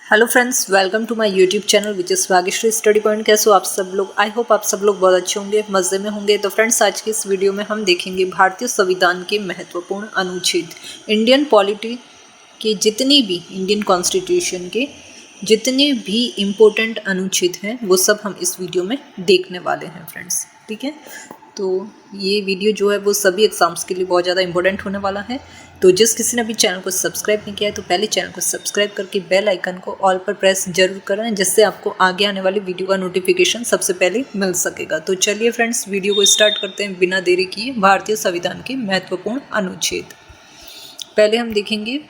Hello friends, welcome to my YouTube channel which is Bhagyashree study point. कैसे हो आप सब लोग? आई होप आप सब लोग बहुत अच्छे होंगे, मज़े में होंगे। तो फ्रेंड्स, आज की इस वीडियो में हम देखेंगे भारतीय संविधान के महत्वपूर्ण अनुच्छेद। इंडियन पॉलिटी के जितनी भी इंडियन कॉन्स्टिट्यूशन के जितने भी इम्पोर्टेंट अनुच्छेद हैं वो सब हम इस वीडियो में देखने वाले हैं फ्रेंड्स। ठीक है, तो ये वीडियो जो है वो सभी एग्ज़ाम्स के लिए बहुत ज़्यादा इंपॉर्टेंट होने वाला है। तो जिस किसी ने भी चैनल को सब्सक्राइब नहीं किया है तो पहले चैनल को सब्सक्राइब करके बेल आइकन को ऑल पर प्रेस जरूर करें, जिससे आपको आगे आने वाली वीडियो का नोटिफिकेशन सबसे पहले मिल सकेगा। तो चलिए फ्रेंड्स, वीडियो को स्टार्ट करते हैं बिना देरी किए। भारतीय संविधान के महत्वपूर्ण अनुच्छेद पहले हम देखेंगे।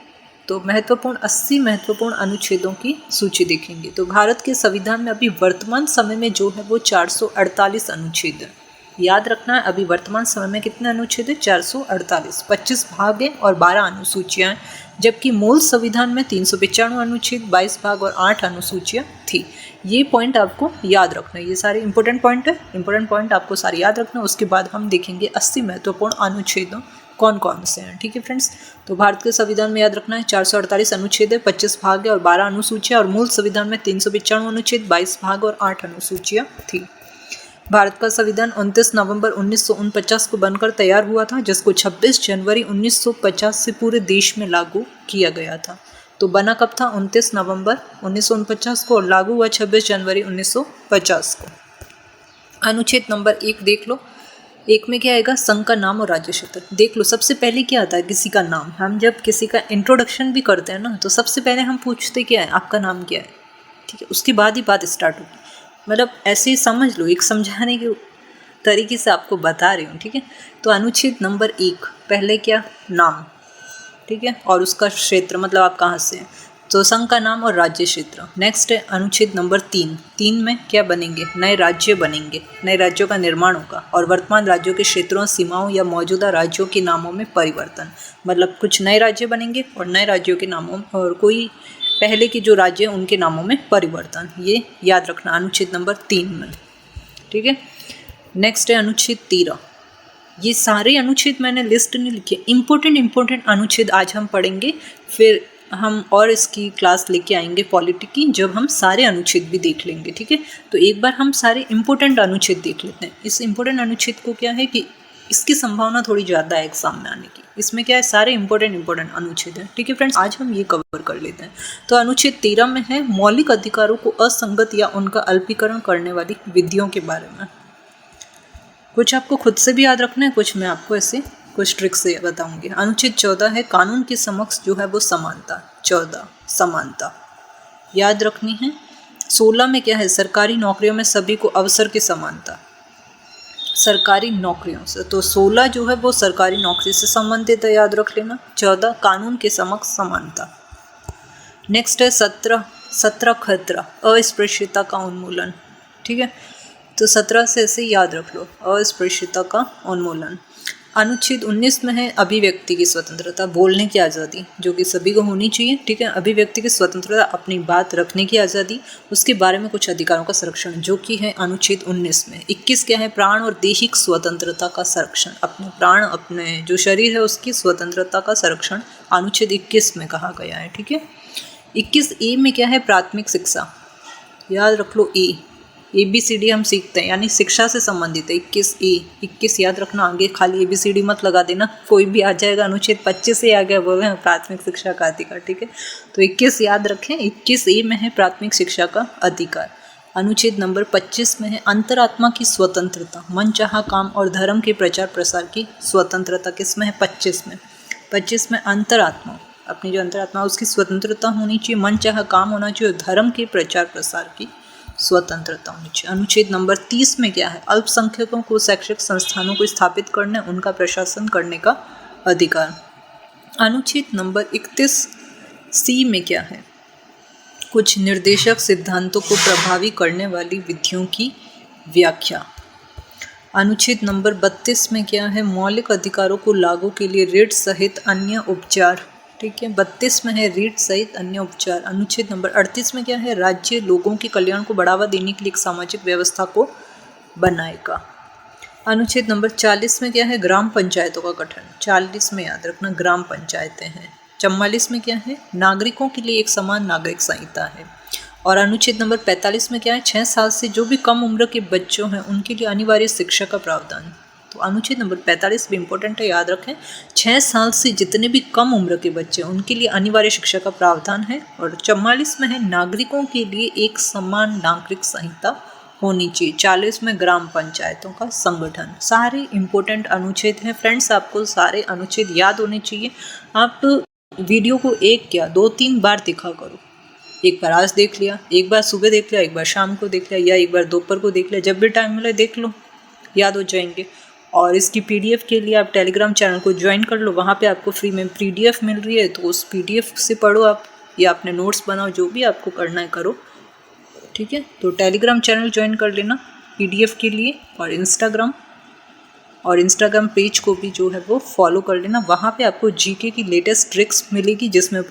तो 80 महत्वपूर्ण अनुच्छेदों की सूची देखेंगे। तो भारत के संविधान में अभी वर्तमान समय में जो है वो 448 अनुच्छेद है। याद रखना है, अभी वर्तमान समय में कितने अनुच्छेद है? 448। 25 भाग हैं और 12 अनुसूचियां हैं, जबकि मूल संविधान में 395 अनुच्छेद, 22 भाग और 8 अनुसूचियां थी। ये पॉइंट आपको याद रखना है, ये सारे इंपॉर्टेंट पॉइंट है। इंपॉर्टेंट पॉइंट आपको सारे याद रखना है। उसके बाद हम देखेंगे 80 महत्वपूर्ण अनुच्छेदों कौन कौन से हैं। ठीक है फ्रेंड्स, तो भारत के संविधान में याद रखना है 448 अनुच्छेद है, 25 भाग है और 12 अनुसूचियां, और मूल संविधान में 395 अनुच्छेद, 22 भाग और 8 अनुसूचियां थी। भारत का संविधान 29 नवंबर 1949 को बनकर तैयार हुआ था, जिसको 26 जनवरी 1950 से पूरे देश में लागू किया गया था। तो बना कब था? 29 नवंबर 1949 को, और लागू हुआ 26 जनवरी 1950 को। अनुच्छेद नंबर 1 देख लो। एक में क्या आएगा? संघ का नाम और राज्य क्षेत्र। देख लो, सबसे पहले क्या आता है? किसी का नाम। हम जब किसी का इंट्रोडक्शन भी करते हैं ना, तो सबसे पहले हम पूछते क्या है? आपका नाम क्या है? ठीक है, उसके बाद ही बात स्टार्ट होगी। मतलब ऐसे ही समझ लो, एक समझाने के तरीके से आपको बता रही हूँ। ठीक है, तो अनुच्छेद नंबर 1 पहले क्या? नाम। ठीक है, और उसका क्षेत्र, मतलब आप कहाँ से हैं। तो संघ का नाम और राज्य क्षेत्र। नेक्स्ट है अनुच्छेद नंबर 3 में क्या बनेंगे? नए राज्य बनेंगे, नए राज्यों का निर्माण होगा, और वर्तमान राज्यों के क्षेत्रों, सीमाओं या मौजूदा राज्यों के नामों में परिवर्तन। मतलब कुछ नए राज्य बनेंगे और नए राज्यों के नामों, और कोई पहले के जो राज्य हैं उनके नामों में परिवर्तन। ये याद रखना अनुच्छेद नंबर 3 में। ठीक है, नेक्स्ट है अनुच्छेद 13। ये सारे अनुच्छेद मैंने लिस्ट नहीं लिखे, इम्पोर्टेंट अनुच्छेद आज हम पढ़ेंगे। फिर हम और इसकी क्लास लेके आएंगे पॉलिटी की, जब हम सारे अनुच्छेद भी देख लेंगे। ठीक है, तो एक बार हम सारे इम्पोर्टेंट अनुच्छेद देख लेते हैं। इस इम्पोर्टेंट अनुच्छेद को क्या है कि इसकी संभावना थोड़ी ज़्यादा है एग्जाम में आने की। इसमें क्या है? सारे इम्पोर्टेंट अनुच्छेद हैं। ठीक है फ्रेंड्स, आज हम ये कवर कर लेते हैं। तो अनुच्छेद 13 में है मौलिक अधिकारों को असंगत या उनका अल्पीकरण करने वाली विधियों के बारे में। कुछ आपको खुद से भी याद रखना है, कुछ मैं आपको ऐसे कुछ ट्रिक्स से बताऊंगी। अनुच्छेद 14 है कानून के समक्ष जो है वो समानता। 14 समानता याद रखनी है। 16 में क्या है? सरकारी नौकरियों में सभी को अवसर की समानता। सरकारी नौकरियों से, तो 16 जो है वो सरकारी नौकरी से संबंधित है, याद रख लेना। 14 कानून के समक्ष समानता। नेक्स्ट है 17 खतरा अस्पृश्यता का उन्मूलन। ठीक है, तो 17 से ऐसे याद रख लो, अस्पृश्यता का उन्मूलन। अनुच्छेद 19 में है अभिव्यक्ति की स्वतंत्रता, बोलने की आज़ादी, जो कि सभी को होनी चाहिए। ठीक है, अभिव्यक्ति की स्वतंत्रता, अपनी बात रखने की आज़ादी, उसके बारे में कुछ अधिकारों का संरक्षण, जो कि है अनुच्छेद 19 में। 21 क्या है? प्राण और दैहिक स्वतंत्रता का संरक्षण, अपने प्राण, अपने जो शरीर है उसकी स्वतंत्रता का संरक्षण अनुच्छेद 21 में कहा गया है। ठीक है, 21A में क्या है? प्राथमिक शिक्षा, याद रख लो। ABCD हम सीखते हैं, यानी शिक्षा से संबंधित है। 21 याद रखना, आगे खाली ABCD मत लगा देना, कोई भी आ जाएगा। अनुच्छेद 25 से आ गया वो है प्राथमिक शिक्षा का अधिकार। ठीक है, तो 21 याद रखें। 21A में है प्राथमिक शिक्षा का अधिकार। अनुच्छेद नंबर 25 में है अंतरात्मा की स्वतंत्रता, मनचाहा काम और धर्म के प्रचार प्रसार की स्वतंत्रता। किस में है? 25 में। 25 में अंतरात्मा, अपनी जो अंतरात्मा उसकी स्वतंत्रता होनी चाहिए, मनचाहा काम होना चाहिए, और धर्म के प्रचार प्रसार की स्वतंत्रता होनी चाहिए। अनुच्छेद नंबर 30 में क्या है? अल्पसंख्यकों को शैक्षिक संस्थानों को स्थापित करने, उनका प्रशासन करने का अधिकार। अनुच्छेद नंबर 31C में क्या है? कुछ निर्देशक सिद्धांतों को प्रभावी करने वाली विधियों की व्याख्या। अनुच्छेद नंबर 32 में क्या है? मौलिक अधिकारों को लागू के लिए ऋण सहित अन्य उपचार। ठीक है, 32 में है ऋण सहित अन्य उपचार। अनुच्छेद नंबर 38 में क्या है? राज्य लोगों के कल्याण को बढ़ावा देने के लिए एक सामाजिक व्यवस्था को बनाएगा। अनुच्छेद नंबर 40 में क्या है? ग्राम पंचायतों का गठन। 40 में याद रखना ग्राम पंचायतें हैं। 44 में क्या है, नागरिकों के लिए एक समान नागरिक संहिता है। और अनुच्छेद नंबर 45 में क्या है, 6 साल से जो भी कम उम्र के बच्चों हैं उनके लिए अनिवार्य शिक्षा का प्रावधान। तो अनुच्छेद नंबर 45 भी इंपॉर्टेंट है, याद रखें। 6 साल से जितने भी कम उम्र के बच्चे हैं उनके लिए अनिवार्य शिक्षा का प्रावधान है। और 44 में है, नागरिकों के लिए एक समान नागरिक संहिता होनी चाहिए। 40 में ग्राम पंचायतों का संगठन। सारे इंपॉर्टेंट अनुच्छेद हैं फ्रेंड्स, आपको सारे अनुच्छेद याद होने चाहिए। आप वीडियो को एक क्या 2-3 बार देखा करो। एक बार आज देख लिया, एक बार सुबह देख लिया, एक बार शाम को देख लिया, या एक बार दोपहर को देख लिया, जब भी टाइम मिले देख लो, याद हो जाएंगे। और इसकी पीडीएफ के लिए आप टेलीग्राम चैनल को ज्वाइन कर लो, वहाँ पे आपको फ्री में पीडीएफ मिल रही है, तो उस पीडीएफ से पढ़ो आप, या अपने नोट्स बनाओ, जो भी आपको करना है करो, ठीक है। तो टेलीग्राम चैनल ज्वाइन कर लेना पीडीएफ के लिए, और इंस्टाग्राम पेज को भी जो है वो फॉलो कर लेना। वहाँ पे आपको जीके की लेटेस्ट ट्रिक्स मिलेगी, जिसमें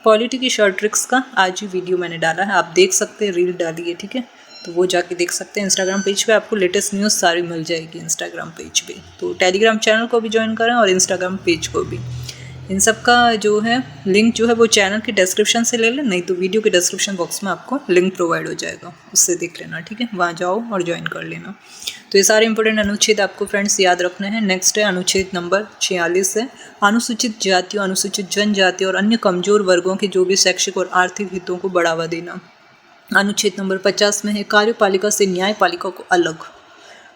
पॉलिटी की शॉर्ट ट्रिक्स का आज ही वीडियो मैंने डाला है, आप देख सकते हैं, रील डाली है, ठीक है। तो वो जाके देख सकते हैं। इंस्टाग्राम पेज पे आपको लेटेस्ट न्यूज़ सारी मिल जाएगी इंस्टाग्राम पेज पे। तो टेलीग्राम चैनल को भी ज्वाइन करें और इंस्टाग्राम पेज को भी। इन सब का जो है लिंक जो है वो चैनल के डिस्क्रिप्शन से ले लें, नहीं तो वीडियो के डिस्क्रिप्शन बॉक्स में आपको लिंक प्रोवाइड हो जाएगा, उससे देख लेना, ठीक है। वहाँ जाओ और ज्वाइन कर लेना। तो ये सारे इंपॉर्टेंट अनुच्छेद आपको फ्रेंड्स याद रखने हैं। नेक्स्ट है अनुच्छेद नंबर 46 है, अनुसूचित जातियों, अनुसूचित जनजाति और अन्य कमजोर वर्गों के जो भी शैक्षिक और आर्थिक हितों को बढ़ावा देना। अनुच्छेद नंबर 50 में है, कार्यपालिका से न्यायपालिका को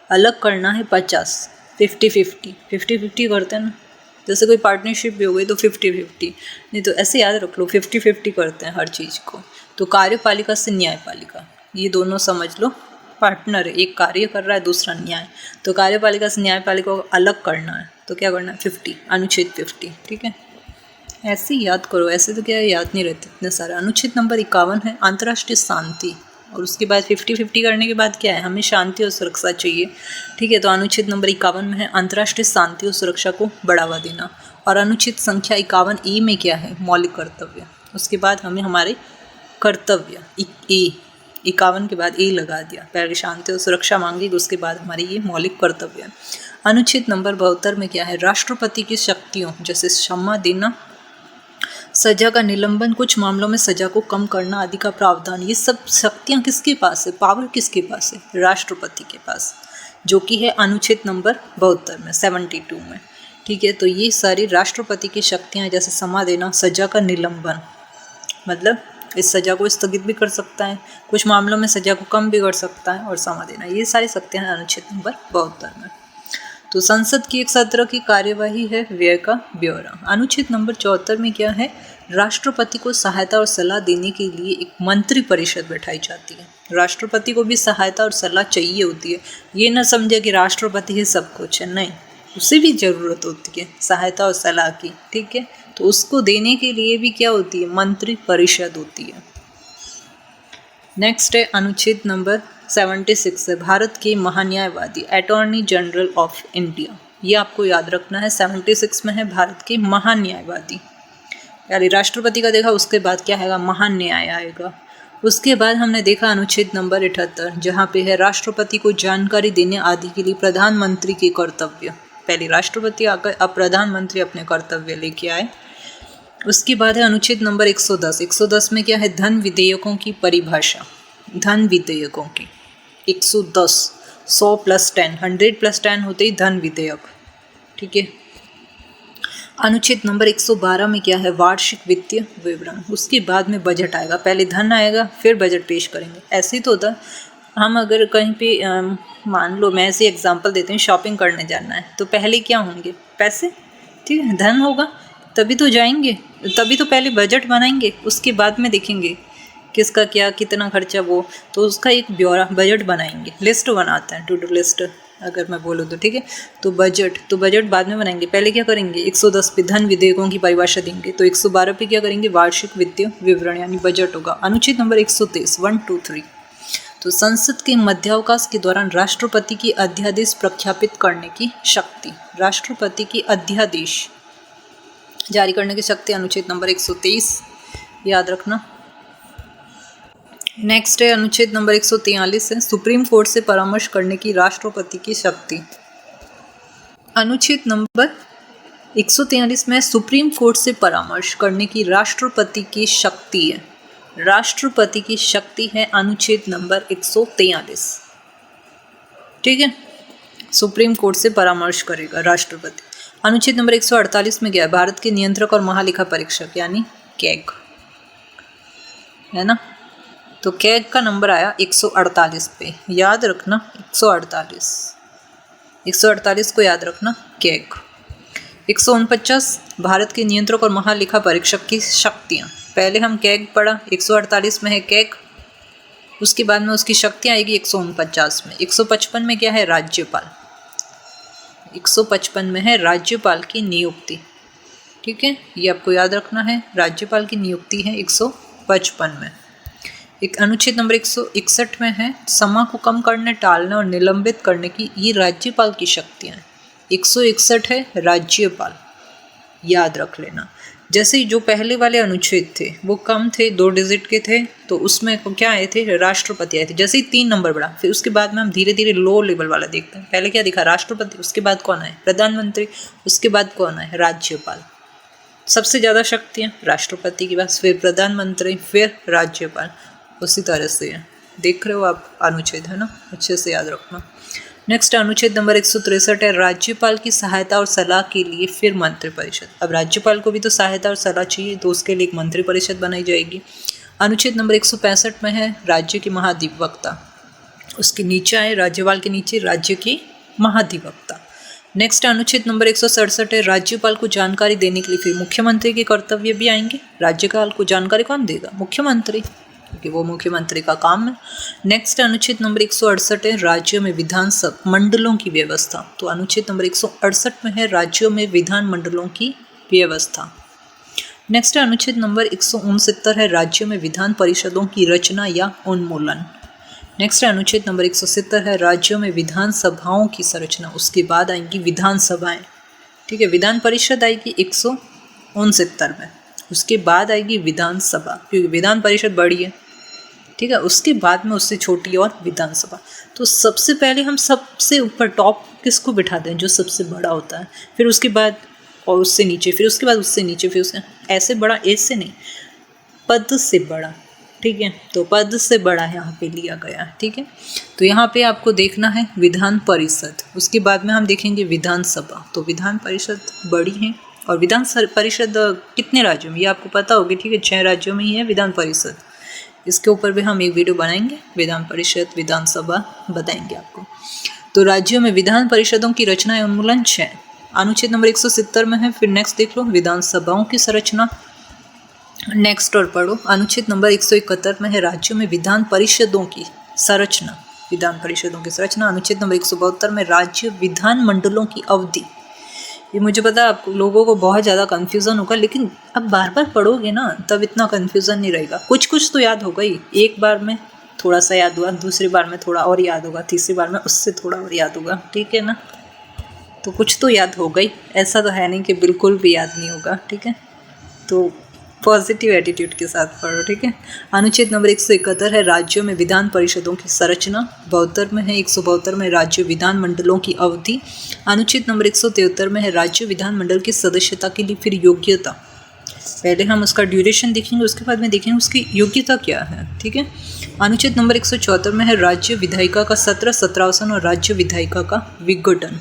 अलग करना है। 50-50 करते हैं ना, जैसे कोई पार्टनरशिप भी हो गई तो 50-50, नहीं तो ऐसे याद रख लो 50-50 करते हैं हर चीज़ को। तो कार्यपालिका से न्यायपालिका, ये दोनों समझ लो पार्टनर है, एक कार्य कर रहा है, दूसरा न्याय। तो कार्यपालिका से न्यायपालिका को अलग करना है, तो क्या करना है 50, अनुच्छेद 50, ठीक है। ऐसे ही याद करो, ऐसे तो क्या है याद नहीं रहते इतने सारे। अनुच्छेद नंबर 51 है, अंतर्राष्ट्रीय शांति, और उसके बाद 50-50 करने के बाद क्या है, हमें शांति और सुरक्षा चाहिए, ठीक है। तो अनुच्छेद नंबर 51 में है, अंतर्राष्ट्रीय शांति और सुरक्षा को बढ़ावा देना। और अनुच्छेद संख्या 51 में क्या है, मौलिक कर्तव्य। उसके बाद हमें हमारे कर्तव्य 51 के बाद लगा दिया, पहले शांति और सुरक्षा मांगी, उसके बाद हमारी ये मौलिक कर्तव्य। अनुच्छेद नंबर 72 में क्या है, राष्ट्रपति की शक्तियों जैसे क्षमा देना, सजा का निलंबन, कुछ मामलों में सजा को कम करना आदि का प्रावधान। ये सब शक्तियाँ किसके पास है, पावर किसके पास है, राष्ट्रपति के पास, जो कि है अनुच्छेद नंबर 72 में 72 में, ठीक है। तो ये सारी राष्ट्रपति की शक्तियाँ, जैसे क्षमा देना, सजा का निलंबन, मतलब इस सजा को स्थगित भी कर सकता है, कुछ मामलों में सजा को कम भी कर सकता है, और क्षमा देना, ये सारी शक्तियाँ हैं अनुच्छेद नंबर 72 में। तो संसद की एक सत्र की कार्यवाही है, व्यय का ब्यौरा। अनुच्छेद नंबर 74 में क्या है, राष्ट्रपति को सहायता और सलाह देने के लिए एक मंत्री परिषद बैठाई जाती है। राष्ट्रपति को भी सहायता और सलाह चाहिए होती है, ये ना समझे कि राष्ट्रपति ही सब कुछ है, नहीं, उसे भी ज़रूरत होती है सहायता और सलाह की, ठीक है। तो उसको देने के लिए भी क्या होती है, मंत्री परिषद होती है। नेक्स्ट है अनुच्छेद नंबर 76 है, भारत के महान्यायवादी, अटॉर्नी जनरल ऑफ इंडिया। ये आपको याद रखना है, 76 में है भारत के महान्यायवादी। यानी राष्ट्रपति का देखा, उसके बाद क्या आएगा, महान्याय आएगा। उसके बाद हमने देखा अनुच्छेद नंबर 78, जहाँ पे है राष्ट्रपति को जानकारी देने आदि के लिए प्रधानमंत्री के कर्तव्य। पहले राष्ट्रपति आकर अब प्रधानमंत्री अपने कर्तव्य लेके आए। उसके बाद है अनुच्छेद नंबर 110। 110 में क्या है, धन विधेयकों की परिभाषा, धन विधेयकों की 110, 100 + 10, 100 + 10 होते ही धन विधेयक, ठीक है। अनुच्छेद नंबर 112 में क्या है, वार्षिक वित्तीय विवरण। उसके बाद में बजट आएगा, पहले धन आएगा फिर बजट पेश करेंगे। ऐसे ही तो होता, हम अगर कहीं पे मान लो, मैं ऐसे एग्जांपल देते हैं, शॉपिंग करने जाना है तो पहले क्या होंगे, पैसे, ठीक है, धन होगा तभी तो जाएंगे, तभी तो पहले बजट बनाएंगे, उसके बाद में देखेंगे किसका क्या कितना खर्चा, वो तो उसका एक ब्यौरा बजट बनाएंगे, लिस्ट बनाते हैं, टू डू लिस्ट अगर मैं बोलूँ तो, ठीक है। तो बजट बाद में बनाएंगे, पहले क्या करेंगे, 110 पे धन विधेयकों की परिभाषा देंगे, तो 112 पे क्या करेंगे, वार्षिक वित्तीय विवरण यानी बजट होगा। अनुच्छेद नंबर 123, 1, 2, 3, तो संसद के मध्यावकाश के दौरान राष्ट्रपति की अध्यादेश प्रख्यापित करने की शक्ति, राष्ट्रपति की अध्यादेश जारी करने की शक्ति, अनुच्छेद नंबर 123 याद रखना। नेक्स्ट है अनुच्छेद नंबर 143 है, सुप्रीम कोर्ट से परामर्श करने की राष्ट्रपति की शक्ति। अनुच्छेद नंबर 143 में सुप्रीम कोर्ट से परामर्श करने की राष्ट्रपति की शक्ति है। राष्ट्रपति की शक्ति है अनुच्छेद नंबर 143। ठीक है, सुप्रीम कोर्ट से परामर्श करेगा राष्ट्रपति। अनुच्छेद नंबर 148 में क्या है? भारत के नियंत्रक और महालेखा परीक्षक यानी कैग, है ना। तो कैग का नंबर आया 148 पे, याद रखना 148 को याद रखना कैग। 149 भारत के नियंत्रक और महालेखा परीक्षक की शक्तियाँ। पहले हम कैग पढ़ा, 148 में है कैग, उसके बाद में उसकी शक्तियाँ आएगी 149 में। 155 में क्या है? राज्यपाल। 155 में है राज्यपाल की नियुक्ति। ठीक है, ये आपको याद रखना है, राज्यपाल की नियुक्ति है 155 में। एक अनुच्छेद नंबर 161 में है समा को कम करने, टालने और निलंबित करने की ये राज्यपाल की शक्तियाँ हैं। 161 है राज्यपाल, याद रख लेना। जैसे जो पहले वाले अनुच्छेद थे वो कम थे, 2 डिजिट के थे, तो उसमें क्या आए थे? राष्ट्रपति आए थे। जैसे ही 3 नंबर बढ़ा, फिर उसके बाद में हम धीरे धीरे लो लेवल वाला देखते हैं। पहले क्या दिखा? राष्ट्रपति, उसके बाद कौन आए? प्रधानमंत्री, उसके बाद कौन आए? राज्यपाल। सबसे ज़्यादा शक्तियाँ राष्ट्रपति के पास, फिर प्रधानमंत्री, फिर राज्यपाल। उसी तरह से है, देख रहे हो आप अनुच्छेद, है ना, अच्छे से याद रखना। नेक्स्ट अनुच्छेद नंबर 163 है राज्यपाल की सहायता और सलाह के लिए फिर मंत्रिपरिषद। अब राज्यपाल को भी तो सहायता और सलाह चाहिए, तो उसके लिए एक मंत्रिपरिषद बनाई जाएगी। अनुच्छेद नंबर 165 में है राज्य के महाधिवक्ता, उसके नीचे आए राज्यपाल के नीचे राज्य की महाधिवक्ता। नेक्स्ट अनुच्छेद नंबर 167 है राज्यपाल को जानकारी देने के लिए फिर मुख्यमंत्री के कर्तव्य भी आएंगे। राज्यपाल को जानकारी कौन देगा? मुख्यमंत्री, क्योंकि वो मुख्यमंत्री का काम है। नेक्स्ट अनुच्छेद नंबर 168 है राज्यों में विधानसभा मंडलों की व्यवस्था। तो अनुच्छेद नंबर 168 में है राज्यों में विधान मंडलों की व्यवस्था। नेक्स्ट अनुच्छेद नंबर 169 है राज्यों में विधान परिषदों की रचना या उन्मूलन। नेक्स्ट अनुच्छेद नंबर 170 है राज्यों में विधान सभाओं की संरचना, उसके बाद आएंगी विधानसभाएं। ठीक है, विधान परिषद आएगी 169 में, उसके बाद आएगी विधानसभा, क्योंकि विधान परिषद बड़ी है। ठीक है, उसके बाद में उससे छोटी और विधानसभा। तो सबसे पहले हम सबसे ऊपर टॉप किसको बिठा दें? जो सबसे बड़ा होता है, फिर उसके बाद और उससे नीचे, फिर उसके बाद उससे नीचे, फिर उससे ऐसे बड़ा, ऐसे नहीं, पद से बड़ा। ठीक है, तो पद से बड़ा यहाँ पे लिया गया है। ठीक है, तो यहाँ पे आपको देखना है विधान परिषद, उसके बाद में हम देखेंगे विधानसभा। तो विधान परिषद बड़ी है, और विधान परिषद कितने राज्यों में, ये आपको पता होगी। ठीक है, 6 राज्यों में ही है विधान परिषद। इसके ऊपर भी हम एक वीडियो बनाएंगे, विधान परिषद विधानसभा बताएंगे आपको। तो राज्यों में विधान परिषदों की रचना एवं उन्मूलन 6 अनुच्छेद नंबर 170 में है। फिर नेक्स्ट देख लो विधानसभाओं की संरचना। नेक्स्ट और पढ़ो अनुच्छेद नंबर 171 में है राज्यों में विधान परिषदों की संरचना। विधान परिषदों की संरचना। अनुच्छेद नंबर 172 में राज्य विधान मंडलों की अवधि। ये मुझे पता है आप लोगों को बहुत ज़्यादा कन्फ्यूज़न होगा, लेकिन अब बार बार पढ़ोगे ना तब इतना कन्फ्यूज़न नहीं रहेगा। कुछ कुछ तो याद होगा ही, एक बार में थोड़ा सा याद हुआ, दूसरी बार में थोड़ा और याद होगा, तीसरी बार में उससे थोड़ा और याद होगा। ठीक है ना, तो कुछ तो याद होगा ही, ऐसा तो है नहीं कि बिल्कुल भी याद नहीं होगा। ठीक है, तो पॉजिटिव एटीट्यूड के साथ पढ़ो। ठीक है, अनुच्छेद नंबर 171 है राज्यों में विधान परिषदों की संरचना। 72 में है 172 में राज्य विधान मंडलों की अवधि। अनुच्छेद नंबर 173 में है राज्य विधान मंडल की सदस्यता के लिए फिर योग्यता। पहले हम उसका ड्यूरेशन देखेंगे, उसके बाद में देखेंगे उसकी योग्यता क्या है। ठीक है, अनुच्छेद नंबर 174 में है राज्य विधायिका का 17 और राज्य विधायिका का विघटन।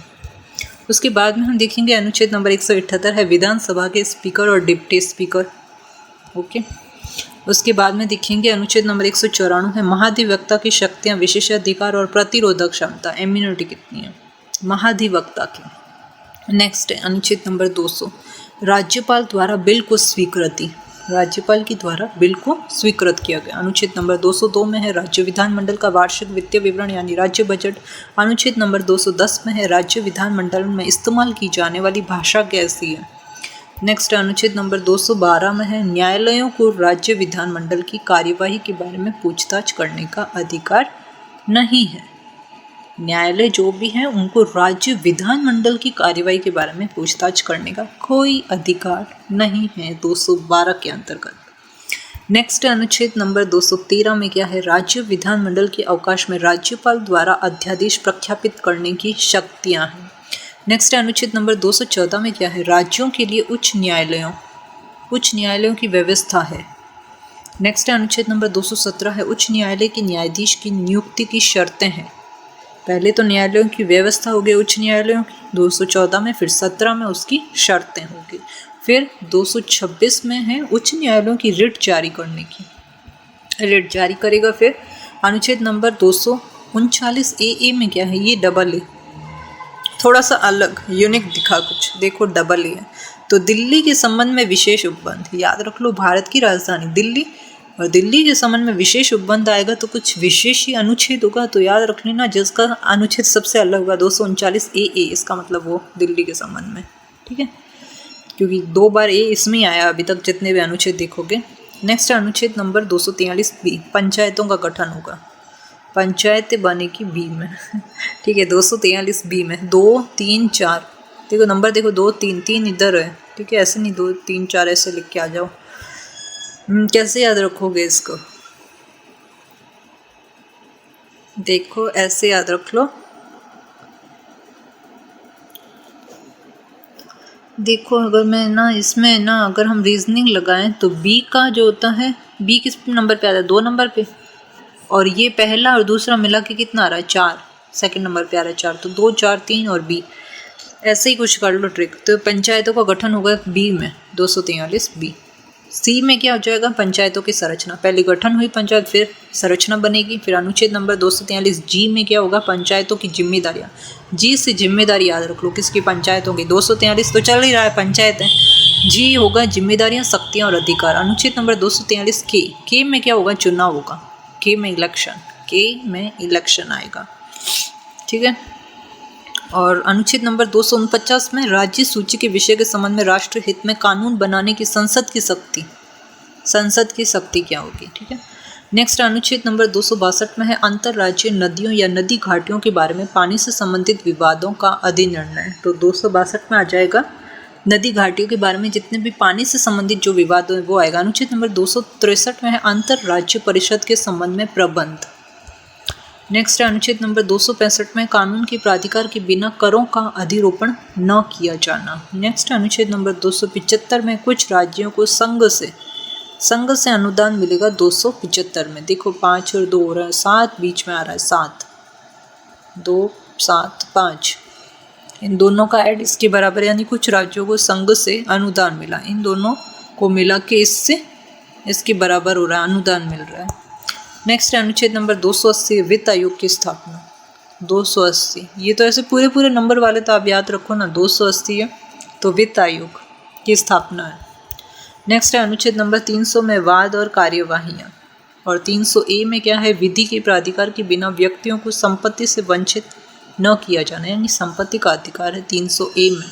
उसके बाद में हम देखेंगे अनुच्छेद नंबर 178 है विधानसभा के स्पीकर और डिप्टी स्पीकर। ओके, उसके बाद में देखेंगे अनुच्छेद नंबर 194 है महाधिवक्ता की शक्तियाँ, विशेषाधिकार और प्रतिरोधक क्षमता, इम्यूनिटी कितनी है महाधिवक्ता की। नेक्स्ट है अनुच्छेद नंबर 200 राज्यपाल द्वारा बिल को स्वीकृति। राज्यपाल की द्वारा बिल को स्वीकृत किया गया। अनुच्छेद नंबर 202 में है राज्य विधानमंडल का वार्षिक वित्तीय विवरण यानी राज्य बजट। अनुच्छेद नंबर 210 में है राज्य विधानमंडल में इस्तेमाल की जाने वाली भाषा कैसी है। नेक्स्ट अनुच्छेद नंबर 212 में है न्यायालयों को राज्य विधानमंडल की कार्यवाही के बारे में पूछताछ करने का अधिकार नहीं है। न्यायालय जो भी हैं उनको राज्य विधानमंडल की कार्यवाही के बारे में पूछताछ करने का कोई अधिकार नहीं है 212 के अंतर्गत। नेक्स्ट अनुच्छेद नंबर 213 में क्या है राज्य विधानमंडल के अवकाश में राज्यपाल द्वारा अध्यादेश प्रख्यापित करने की शक्तियाँ हैं। नेक्स्ट है अनुच्छेद नंबर 214 में क्या है, राज्यों के लिए उच्च न्यायालयों की व्यवस्था है। नेक्स्ट है अनुच्छेद नंबर 217 है, उच्च न्यायालय के न्यायाधीश की नियुक्ति की शर्तें हैं। पहले तो न्यायालयों की व्यवस्था हो गई उच्च न्यायालयों की 214 में, फिर 17 में उसकी शर्तें होगी, फिर 226 में है उच्च न्यायालयों की रिट जारी करने की, रिट जारी करेगा। फिर अनुच्छेद नंबर 239 ए में क्या है, ये डबल ए, थोड़ा सा अलग यूनिक दिखा कुछ, देखो डबल ए है। तो दिल्ली के संबंध में विशेष उपबंध, याद रख लो भारत की राजधानी दिल्ली, और दिल्ली के संबंध में विशेष उपबंध आएगा तो कुछ विशेष ही अनुच्छेद होगा, तो याद रख लेना जिसका अनुच्छेद सबसे अलग होगा 239 ए, इसका मतलब वो दिल्ली के संबंध में, ठीक है, क्योंकि 2 बार ए इसमें ही आया अभी तक जितने भी अनुच्छेद देखोगे। नेक्स्ट अनुच्छेद नंबर 243 बी, पंचायतों का गठन होगा, पंचायतें बनेगी बी में, ठीक है, 243 बी में 2, 3, 4, देखो नंबर देखो 2, 3, 3 इधर है, ठीक है, ऐसे नहीं 2, 3, 4 ऐसे लिख के आ जाओ। कैसे याद रखोगे इसको, देखो ऐसे याद रख लो, देखो अगर मैं ना इसमें ना अगर हम रीजनिंग लगाएं तो बी का जो होता है, बी किस नंबर पे आता है, 2 नंबर पे, और ये पहला और दूसरा मिला के कितना आ रहा है 4, सेकंड नंबर पे आ रहा है 4, तो 2, 4, 3 और बी, ऐसे ही कुछ कर लो ट्रिक। तो पंचायतों का गठन होगा बी में 243 बी। सी में क्या हो जाएगा, पंचायतों की संरचना, पहले गठन हुई पंचायत फिर संरचना बनेगी। फिर अनुच्छेद नंबर 243 जी में क्या होगा, पंचायतों की जिम्मेदारियाँ, जी से जिम्मेदारी याद रख लो किसकी, पंचायतों की, 243 तो चल ही रहा है पंचायत है, जी होगा जिम्मेदारियाँ, शक्तियाँ और अधिकार। अनुच्छेद नंबर 243 के में क्या होगा, चुनाव होगा, के में इलेक्शन, के में इलेक्शन आएगा, ठीक है। और अनुच्छेद नंबर 249 में राज्य सूची के विषय के संबंध में राष्ट्र हित में कानून बनाने की संसद की शक्ति क्या होगी, ठीक है। नेक्स्ट अनुच्छेद नंबर 262 में है अंतर्राज्यीय नदियों या नदी घाटियों के बारे में पानी से संबंधित विवादों का अधिनिर्णय, तो 262 में आ जाएगा नदी घाटियों के बारे में जितने भी पानी से संबंधित जो विवाद है वो आएगा। अनुच्छेद नंबर 263 में है अंतर्राज्यीय परिषद के संबंध में प्रबंध। नेक्स्ट है अनुच्छेद नंबर 265 में कानून के प्राधिकार के बिना करों का अधिरोपण न किया जाना। नेक्स्ट अनुच्छेद नंबर 275 में कुछ राज्यों को संघ से अनुदान मिलेगा 275 में, देखो 5 और 2 हो रहा है, 7 बीच में आ रहा है, 7, 2, 7, 5, इन दोनों का ऐड इसके बराबर, यानी कुछ राज्यों को संघ से अनुदान मिला, इन दोनों को मिला के इसके बराबर हो रहा है, अनुदान मिल रहा है। नेक्स्ट अनुच्छेद नंबर 280 वित्त आयोग की स्थापना, 280, ये तो ऐसे पूरे नंबर वाले तो आप याद रखो ना, 280 है तो वित्त आयोग की स्थापना है। नेक्स्ट है अनुच्छेद नंबर 300 में वाद और कार्यवाहियाँ, और 300 में क्या है, विधि के प्राधिकार के बिना व्यक्तियों को संपत्ति से वंचित न किया जाना, यानी संपत्ति का अधिकार है 300 में।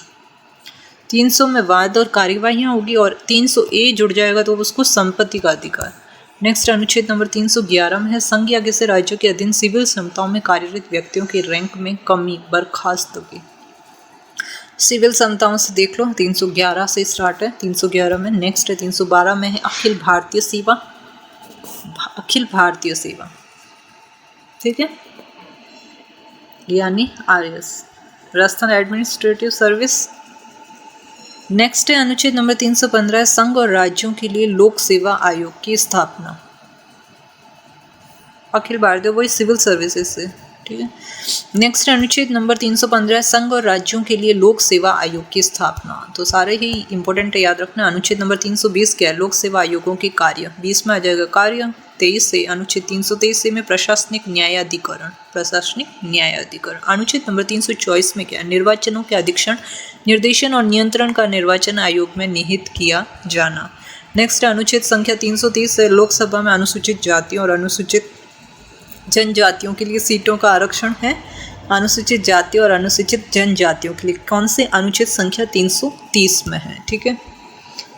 300 में वाद और कार्यवाहियाँ होगी और 300 जुड़ जाएगा तो उसको संपत्ति का अधिकार। नेक्स्ट अनुच्छेद नंबर 311 में है संघ आगे से राज्यों के अधीन सिविल क्षमताओं में कार्यरत व्यक्तियों के रैंक में कमी, बर्खास्तगी। सिविल क्षमताओं से देख लो, 311 से स्टार्ट है, 311 में। नेक्स्ट है 312 में है अखिल भारतीय सेवा, ठीक है, यानी RS, Rajasthan administrative service. Next है अनुच्छेद नंबर 315 संघ और राज्यों के लिए लोक सेवा आयोग की स्थापना, अखिल भारतीय, वही सिविल सर्विसेज से, ठीक है। नेक्स्ट अनुच्छेद नंबर 315 संघ और राज्यों के लिए लोक सेवा आयोग की स्थापना, तो सारे ही इंपॉर्टेंट है, याद रखना। अनुच्छेद नंबर 320 क्या है, लोक सेवा आयोगों के कार्य, 20 में आ जाएगा कार्य। 23 से अनुच्छेद 323 में प्रशासनिक न्यायाधिकरण, अनुच्छेद नंबर 324 में क्या है, निर्वाचनों के अधीक्षण, निर्देशन और नियंत्रण का निर्वाचन आयोग में निहित किया जाना। नेक्स्ट अनुच्छेद संख्या 330 से लोकसभा में अनुसूचित जातियों और अनुसूचित जनजातियों के लिए सीटों का आरक्षण है। अनुसूचित जातियों और अनुसूचित जनजातियों के लिए कौन से अनुच्छेद संख्या 330 में है, ठीक है।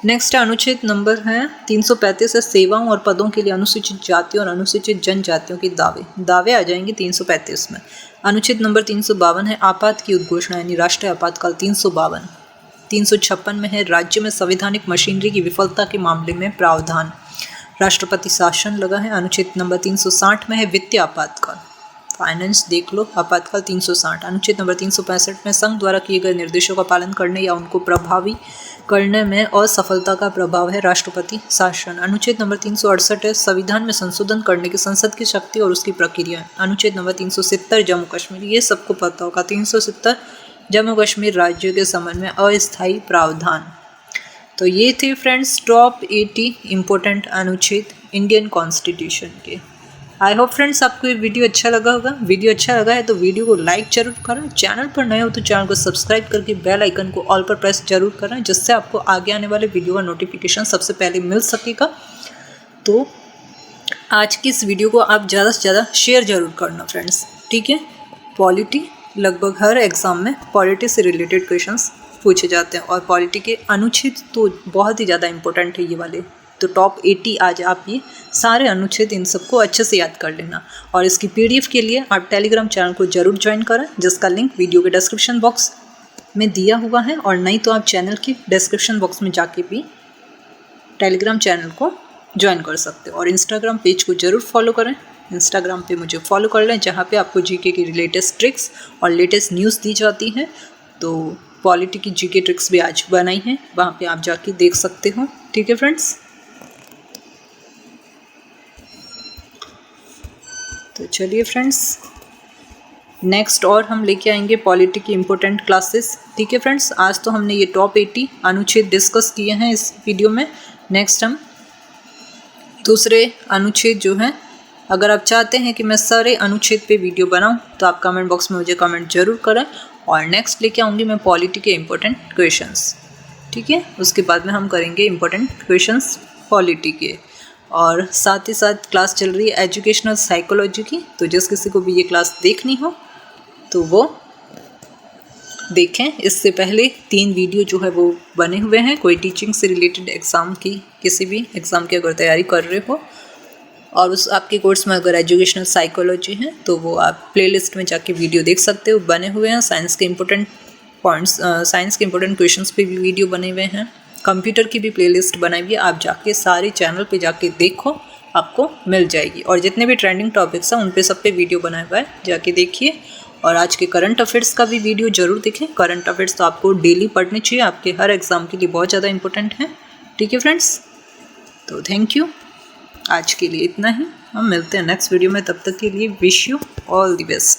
नेक्स्ट अनुच्छेद नंबर है 335 है सेवाओं और पदों के लिए अनुसूचित जातियों और अनुसूचित जनजातियों के दावे आ जाएंगे 335 में। अनुच्छेद नंबर 352 है आपात की उद्घोषणा, यानी राष्ट्रीय आपातकाल, 352। 356 में है राज्य में संवैधानिक मशीनरी की विफलता के मामले में प्रावधान, राष्ट्रपति शासन लगा है। अनुच्छेद नंबर 360 में है वित्तीय आपातकाल, फाइनेंस देख लो। आपातकाल 360, अनुच्छेद नंबर 365 में संघ द्वारा किए गए निर्देशों का पालन करने या उनको प्रभावी करने में असफलता का प्रभाव है राष्ट्रपति शासन। अनुच्छेद नंबर 368 है संविधान में संशोधन करने की संसद की शक्ति और उसकी प्रक्रिया। अनुच्छेद नंबर 370 जम्मू कश्मीर, ये सबको पता होगा। 370 जम्मू कश्मीर राज्य के संबंध में अस्थायी प्रावधान। तो ये थे फ्रेंड्स टॉप 80 इम्पोर्टेंट अनुच्छेद इंडियन कॉन्स्टिट्यूशन के। आई होप फ्रेंड्स आपको ये वीडियो अच्छा लगा होगा। वीडियो अच्छा लगा है तो वीडियो को लाइक जरूर करें। चैनल पर नए हो तो चैनल को सब्सक्राइब करके बेल आइकन को ऑल पर प्रेस जरूर करें, जिससे आपको आगे आने वाले वीडियो का नोटिफिकेशन सबसे पहले मिल सकेगा। तो आज की इस वीडियो को आप ज़्यादा से ज़्यादा शेयर जरूर करना फ्रेंड्स, ठीक है। पॉलिटी लगभग हर एग्ज़ाम में पॉलिटी से रिलेटेड क्वेश्चंस पूछे जाते हैं और पॉलिटी के अनुच्छेद तो बहुत ही ज़्यादा इंपॉर्टेंट है ये वाले। तो टॉप 80 आज आप ये सारे अनुच्छेद इन सबको अच्छे से याद कर लेना। और इसकी PDF के लिए आप टेलीग्राम चैनल को जरूर ज्वाइन करें, जिसका लिंक वीडियो के डिस्क्रिप्शन बॉक्स में दिया हुआ है। और नहीं तो आप चैनल की डिस्क्रिप्शन बॉक्स में जाके भी टेलीग्राम चैनल को ज्वाइन कर सकते हो। और इंस्टाग्राम पेज को ज़रूर फॉलो करें। इंस्टाग्राम पे मुझे फॉलो कर लें, जहाँ पे आपको GK की लेटेस्ट ट्रिक्स और लेटेस्ट न्यूज़ दी जाती हैं। तो पॉलिटी की GK ट्रिक्स भी आज बनाई हैं, वहाँ पे आप जाके देख सकते हो, ठीक है फ्रेंड्स। तो चलिए फ्रेंड्स, नेक्स्ट और हम लेके आएंगे पॉलिटी की इम्पोर्टेंट क्लासेस, ठीक है फ्रेंड्स। आज तो हमने ये टॉप 80 अनुच्छेद डिस्कस किए हैं इस वीडियो में। नेक्स्ट हम दूसरे अनुच्छेद जो हैं, अगर आप चाहते हैं कि मैं सारे अनुच्छेद पे वीडियो बनाऊं तो आप कमेंट बॉक्स में मुझे कमेंट जरूर करें। और नेक्स्ट लेके आऊँगी मैं पॉलिटी के इम्पोर्टेंट क्वेश्चंस, ठीक है। उसके बाद में हम करेंगे इम्पोर्टेंट क्वेश्चंस पॉलिटी के। और साथ ही साथ क्लास चल रही है एजुकेशनल साइकोलॉजी की, तो जिस किसी को भी ये क्लास देखनी हो तो वो देखें। इससे पहले 3 वीडियो जो है वो बने हुए हैं, कोई टीचिंग से रिलेटेड एग्ज़ाम की, किसी भी एग्ज़ाम की अगर तैयारी कर रहे हो और उस आपके कोर्स में अगर एजुकेशनल साइकोलॉजी है तो वो आप प्लेलिस्ट में जाके वीडियो देख सकते हो, बने हुए हैं। साइंस के इंपॉर्टेंट पॉइंट्स, साइंस के इंपॉर्टेंट क्वेश्चंस पे भी वीडियो बने हुए हैं। कंप्यूटर की भी प्लेलिस्ट बनाई हुई है, आप जाके सारे चैनल पे जाके देखो, आपको मिल जाएगी। और जितने भी ट्रेंडिंग टॉपिक्स हैं उन पे सब पे वीडियो बनाया हुआ है, जाके देखिए। और आज के करंट अफेयर्स का भी वीडियो जरूर देखें। करंट अफेयर्स तो आपको डेली पढ़ने चाहिए, आपके हर एग्ज़ाम के लिए बहुत ज़्यादा इंपॉर्टेंट है, ठीक है फ्रेंड्स। तो थैंक यू, आज के लिए इतना ही। हम मिलते हैं नेक्स्ट वीडियो में, तब तक के लिए wish you all the best.